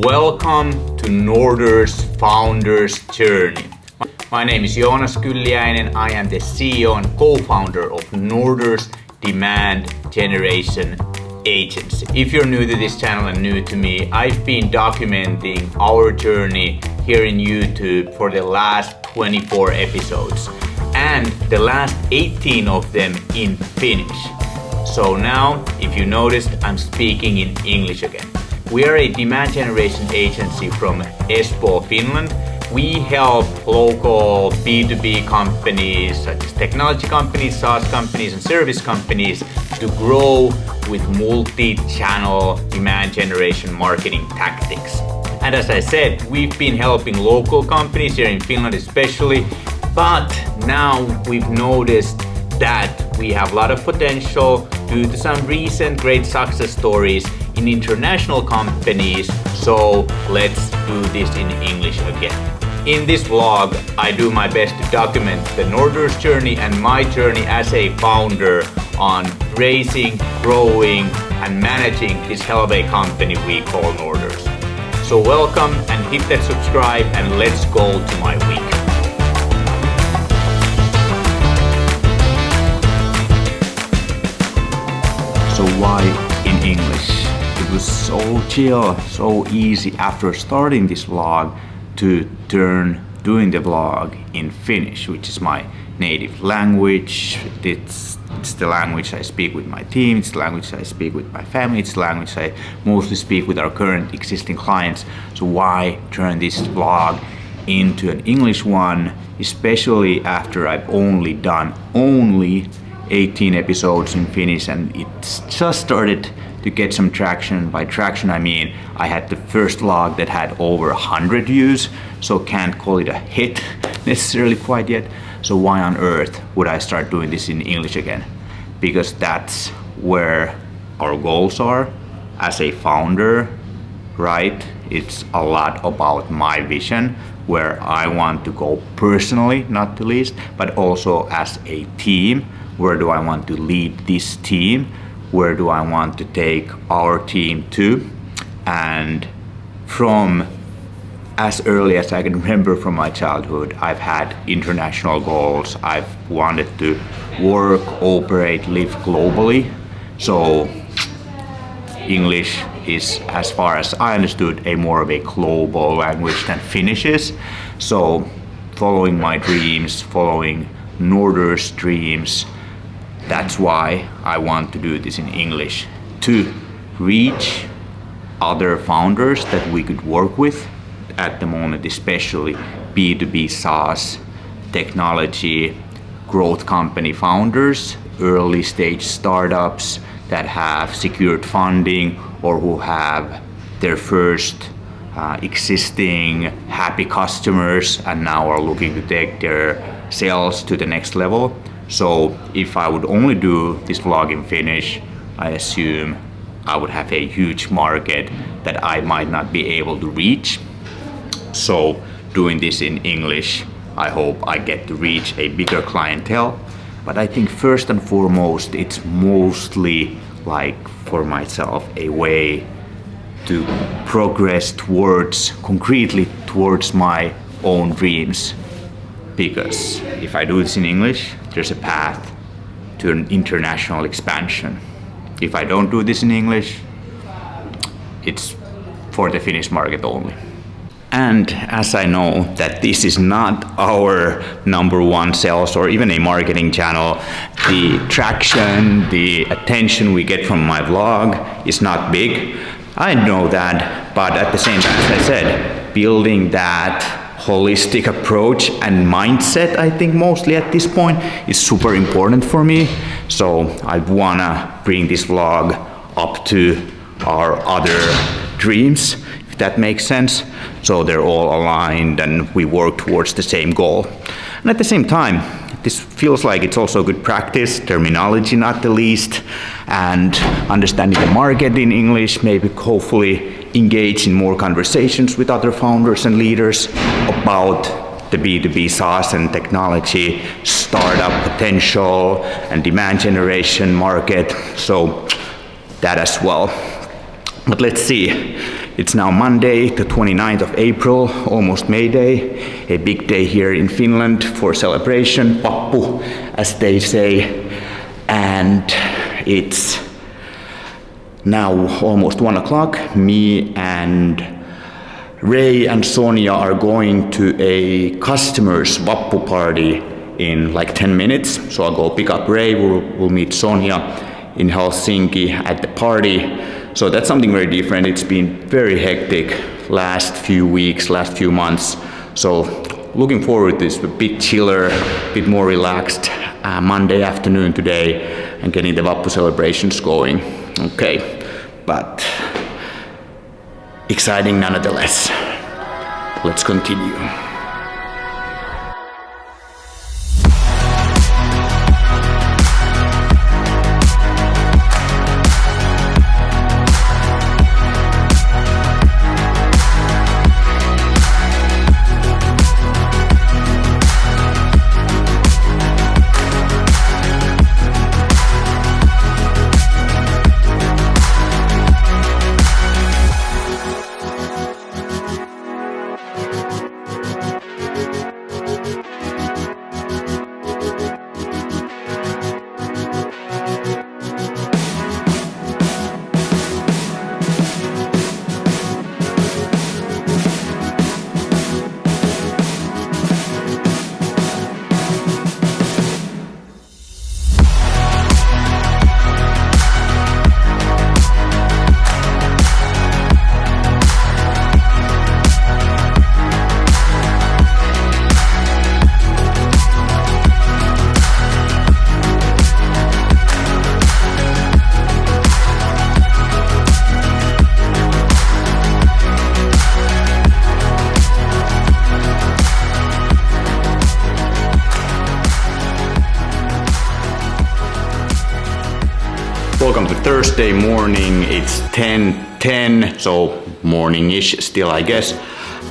Welcome to Norders Founder's Journey. My name is Joonas Kylliäinen. I am the CEO and co-founder of Norders Demand Generation Agency. If you're new to this channel and new to me, I've been documenting our journey here in YouTube for the last 24 episodes and the last 18 of them in Finnish. So now, if you noticed, I'm speaking in English again. We are a demand generation agency from Espoo, Finland. We help local B2B companies such as technology companies, SaaS companies and service companies to grow with multi-channel demand generation marketing tactics. And as I said, we've been helping local companies here in Finland especially, but now we've noticed that we have a lot of potential due to some recent great success stories in international companies, so let's do this in English again. In this vlog, I do my best to document the Norders journey and my journey as a founder on raising, growing, and managing this hell of a company we call Norders. So welcome and hit that subscribe and let's go to my week. So why in English? It was so chill, so easy after starting this vlog to turn doing the vlog in Finnish, which is my native language. It's the language I speak with my team, it's the language I speak with my family, it's the language I mostly speak with our current existing clients. So why turn this vlog into an English one, especially after I've only done 18 episodes in Finnish and it's just started to get some traction. By traction I mean I had the first vlog that had over 100 views, so can't call it a hit necessarily quite yet. So why on earth would I start doing this in English again? Because that's where our goals are as a founder, right? It's a lot about my vision, where I want to go personally, not the least, but also as a team. Where do I want to lead this team? Where do I want to take our team to? And from as early as I can remember from my childhood, I've had international goals. I've wanted to work, operate, live globally. So English is, as far as I understood, a more of a global language than Finnish is. So following my dreams, following Norders' dreams, that's why I want to do this in English, to reach other founders that we could work with at the moment, especially B2B SaaS, technology, growth company founders, early stage startups that have secured funding or who have their first existing happy customers and now are looking to take their sales to the next level. So if I would only do this vlog in Finnish, I assume I would have a huge market that I might not be able to reach. So doing this in English, I hope I get to reach a bigger clientele. But I think first and foremost, it's mostly like for myself a way to progress concretely towards my own dreams. Because if I do this in English, there's a path to an international expansion. If I don't do this in English, it's for the Finnish market only. And as I know that this is not our number one sales or even a marketing channel, the traction, the attention we get from my vlog is not big. I know that, but at the same time, as I said, building that holistic approach and mindset, I think mostly at this point, is super important for me. So I wanna bring this vlog up to our other dreams, if that makes sense. So they're all aligned and we work towards the same goal. And at the same time, this feels like it's also good practice, terminology not the least, and understanding the market in English, maybe hopefully engage in more conversations with other founders and leaders about the B2B SaaS and technology, startup potential and demand generation market. So that as well. But let's see. It's now Monday, the 29th of April, almost May Day, a big day here in Finland for celebration, Vappu, as they say, and it's now almost 1 o'clock. Me and Ray and Sonia are going to a customer's Vappu party in like 10 minutes. So I'll go pick up Ray, we'll meet Sonia in Helsinki at the party. So that's something very different. It's been very hectic last few weeks, last few months. So looking forward to this, a bit chiller, a bit more relaxed Monday afternoon today and getting the Vappu celebrations going. Okay, but exciting nonetheless. Let's continue. Welcome to Thursday morning. It's 10:10, so morning-ish still, I guess.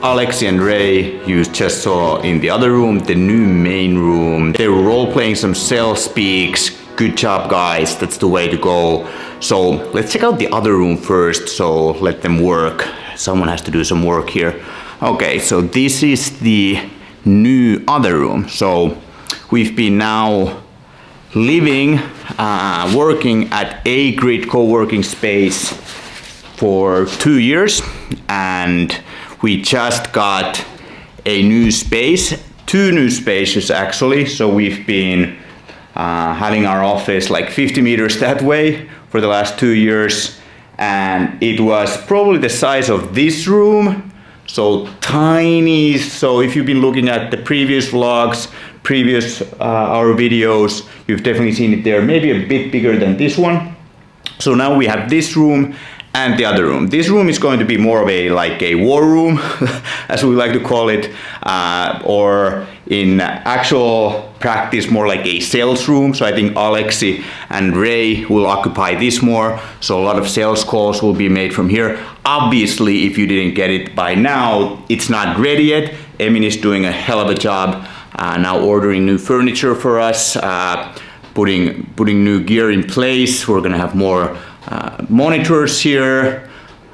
Alexi and Ray, you just saw in the other room, the new main room. They were role-playing some sales speaks. Good job, guys. That's the way to go. So let's check out the other room first, so let them work. Someone has to do some work here. Okay, so this is the new other room. So we've been now living, working at A-Grid co-working space for 2 years, and we just got a new space, 2 new spaces actually. So we've been having our office like 50 meters that way for the last 2 years, and it was probably the size of this room, so tiny. So if you've been looking at the previous vlogs, our videos, you've definitely seen it there, maybe a bit bigger than this one. So now we have this room and the other room. This room is going to be more of a like a war room, as we like to call it, or in actual practice more like a sales room. So I think Alexi and Ray will occupy this more. So a lot of sales calls will be made from here. Obviously, if you didn't get it by now, it's not ready yet. Emin is doing a hell of a job. Now ordering new furniture for us, putting new gear in place. We're gonna have more monitors here.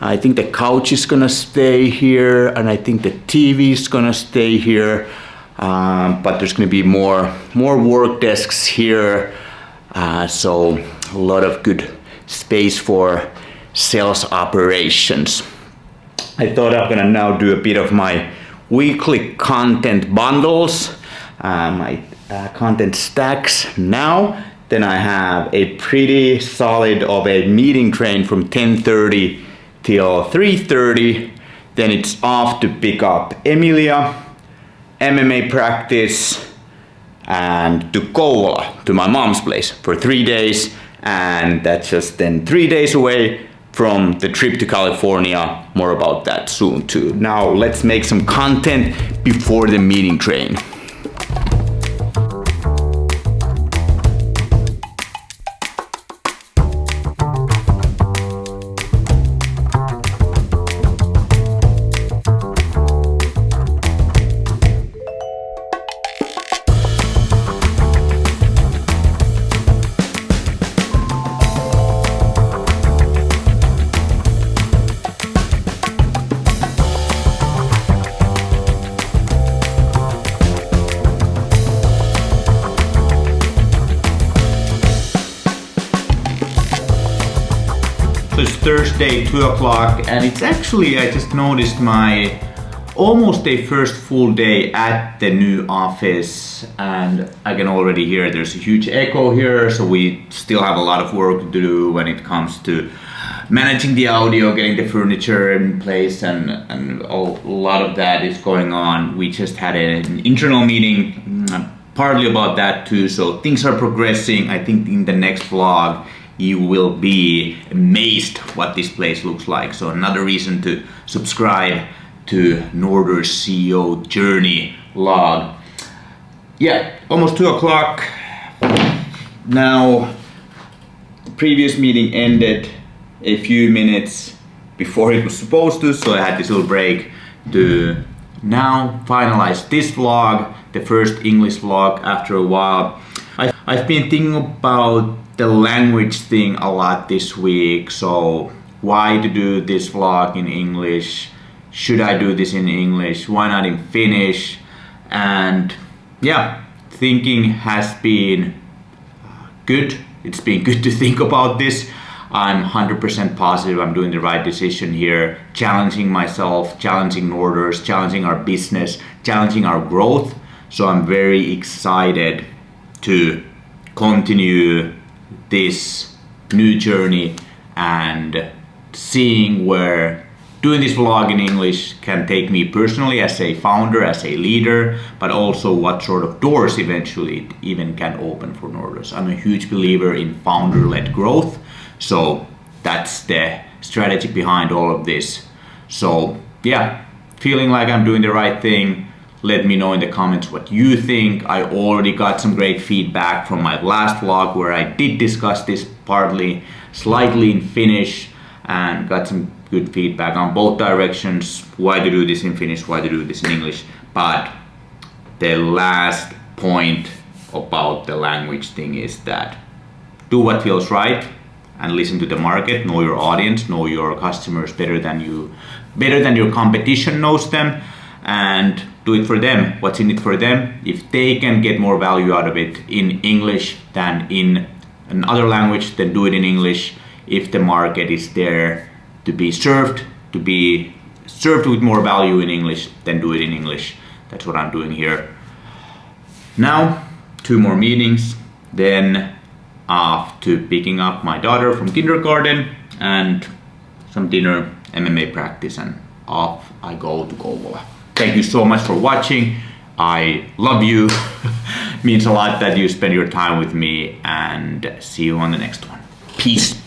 I think the couch is gonna stay here, and I think the TV is gonna stay here. But there's gonna be more work desks here. So a lot of good space for sales operations. I thought I'm gonna now do a bit of my weekly content bundles. My content stacks now. Then I have a pretty solid of a meeting train from 10:30 till 3:30. Then it's off to pick up Emilia, MMA practice, and to Kouvola, to my mom's place for 3 days. And that's just then 3 days away from the trip to California. More about that soon too. Now let's make some content before the meeting train. Thursday, 2 o'clock, and it's actually, I just noticed my almost a first full day at the new office, and I can already hear there's a huge echo here, so we still have a lot of work to do when it comes to managing the audio, getting the furniture in place, and a lot of that is going on. We just had an internal meeting, partly about that too, so things are progressing. I think in the next vlog you will be amazed what this place looks like. So another reason to subscribe to Norders CEO Journey vlog. Yeah, almost 2 o'clock. Now, the previous meeting ended a few minutes before it was supposed to, so I had this little break to now finalize this vlog, the first English vlog after a while. I've been thinking about the language thing a lot this week, so why to do this vlog in English? Should I do this in English? Why not in Finnish? And yeah, thinking has been good. It's been good to think about this. I'm 100% positive I'm doing the right decision here, challenging myself, challenging Norders, challenging our business, challenging our growth. So I'm very excited to continue this new journey and seeing where doing this vlog in English can take me personally as a founder, as a leader, but also what sort of doors eventually it even can open for Norders. I'm a huge believer in founder-led growth, so that's the strategy behind all of this. So yeah, feeling like I'm doing the right thing. Let me know in the comments what you think. I already got some great feedback from my last vlog where I did discuss this partly, slightly in Finnish, and got some good feedback on both directions, why to do this in Finnish, why to do this in English. But the last point about the language thing is that do what feels right and listen to the market, know your audience, know your customers better than your competition knows them, and do it for them. What's in it for them? If they can get more value out of it in English than in another language, then do it in English. If the market is there to be served with more value in English, then do it in English. That's what I'm doing here. Now, 2 more meetings, then off to picking up my daughter from kindergarten and some dinner, MMA practice, and off I go to Kouvola. Thank you so much for watching. I love you. Means a lot that you spend your time with me, and see you on the next one. Peace.